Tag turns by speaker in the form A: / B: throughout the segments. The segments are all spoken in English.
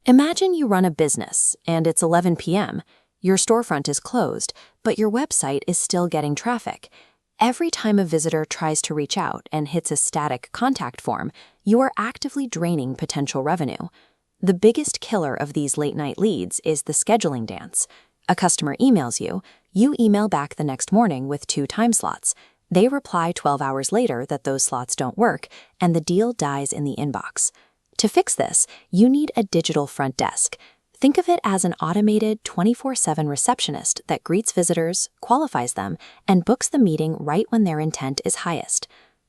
A: Imagine you run a business and it's 11 p.m. Your storefront is closed, but your website is still getting traffic. Every time a visitor tries to reach out and hits a static contact form, you are actively draining potential revenue. The biggest killer of these late-night leads is the scheduling dance. A customer emails you, you email back the next morning with 2 time slots. They reply 12 hours later that those slots don't work, and the deal dies in the inbox. To fix this, you need a digital front desk. Think of it as an automated 24/7 receptionist that greets visitors, qualifies them, and books the meeting right when their intent is highest.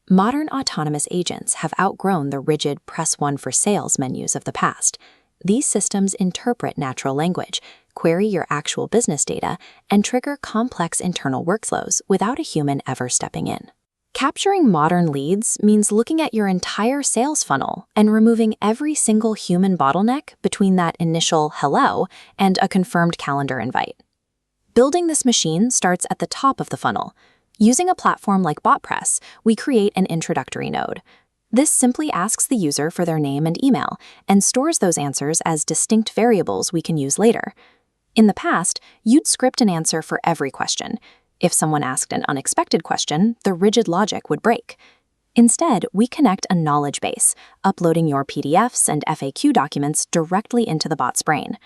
A: Modern autonomous agents have outgrown the rigid press 1 for sales menus of the past. These systems interpret natural language, query your actual business data, and trigger complex internal workflows without a human ever stepping in. Capturing modern leads means looking at your entire sales funnel and removing every single human bottleneck between that initial hello and a confirmed calendar invite. Building this machine starts at the top of the funnel. Using a platform like Botpress, we create an introductory node. This simply asks the user for their name and email and stores those answers as distinct variables we can use later. In the past, you'd script an answer for every question. If someone asked an unexpected question, the rigid logic would break. Instead, we connect a knowledge base, uploading your PDFs and FAQ documents directly into the bot's brain.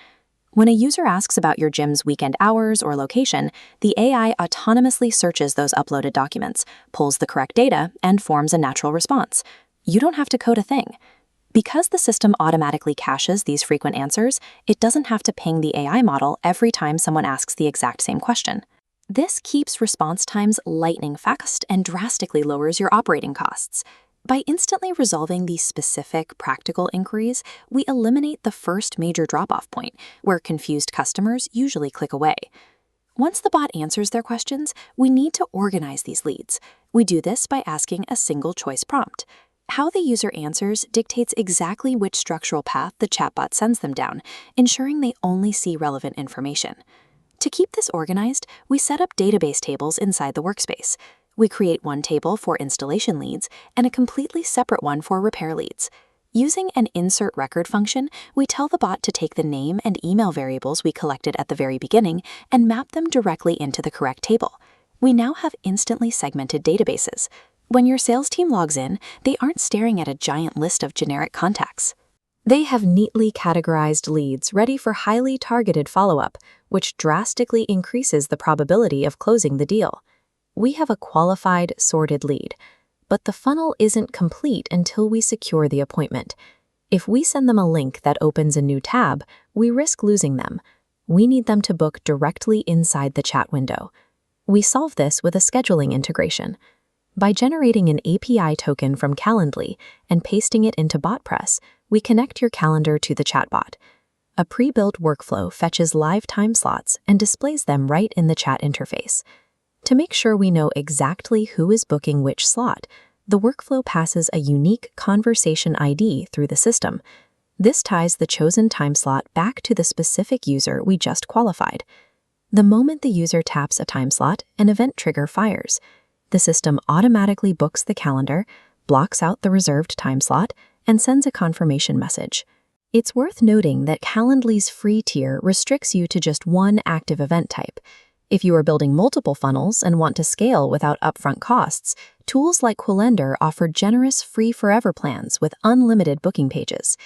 A: When a user asks about your gym's weekend hours or location, the AI autonomously searches those uploaded documents, pulls the correct data, and forms a natural response. You don't have to code a thing. Because the system automatically caches these frequent answers, it doesn't have to ping the AI model every time someone asks the exact same question. This keeps response times lightning fast and drastically lowers your operating costs. By instantly resolving these specific, practical inquiries, we eliminate the first major drop-off point, where confused customers usually click away. Once the bot answers their questions, we need to organize these leads. We do this by asking a single choice prompt. How the user answers dictates exactly which structural path the chatbot sends them down, ensuring they only see relevant information. To keep this organized, we set up database tables inside the workspace. We create one table for installation leads and a completely separate one for repair leads. Using an insert record function, we tell the bot to take the name and email variables we collected at the very beginning and map them directly into the correct table. We now have instantly segmented databases. When your sales team logs in, they aren't staring at a giant list of generic contacts. They have neatly categorized leads ready for highly targeted follow-up, which drastically increases the probability of closing the deal. We have a qualified, sorted lead, but the funnel isn't complete until we secure the appointment. If we send them a link that opens a new tab, we risk losing them. We need them to book directly inside the chat window. We solve this with a scheduling integration. By generating an API token from Calendly and pasting it into Botpress, we connect your calendar to the chatbot. A pre-built workflow fetches live time slots and displays them right in the chat interface. To make sure we know exactly who is booking which slot, the workflow passes a unique conversation ID through the system. This ties the chosen time slot back to the specific user we just qualified. The moment the user taps a time slot, an event trigger fires. The system automatically books the calendar, blocks out the reserved time slot, and sends a confirmation message. It's worth noting that Calendly's free tier restricts you to just one active event type. If you are building multiple funnels and want to scale without upfront costs, tools like Calendar offer generous free forever plans with unlimited booking pages.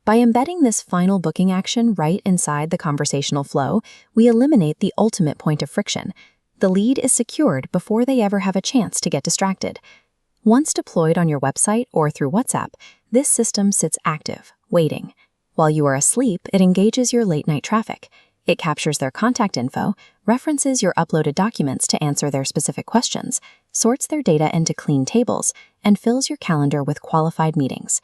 A: By embedding this final booking action right inside the conversational flow, we eliminate the ultimate point of friction. The lead is secured before they ever have a chance to get distracted. Once deployed on your website or through WhatsApp, this system sits active, waiting. While you are asleep, it engages your late-night traffic. It captures their contact info, references your uploaded documents to answer their specific questions, sorts their data into clean tables, and fills your calendar with qualified meetings.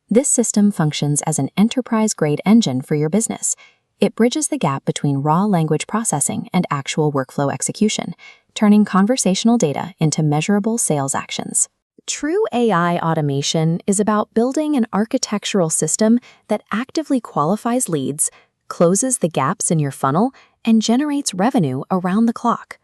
A: This system functions as an enterprise-grade engine for your business. It bridges the gap between raw language processing and actual workflow execution, turning conversational data into measurable sales actions. True AI automation is about building an architectural system that actively qualifies leads, closes the gaps in your funnel, and generates revenue around the clock.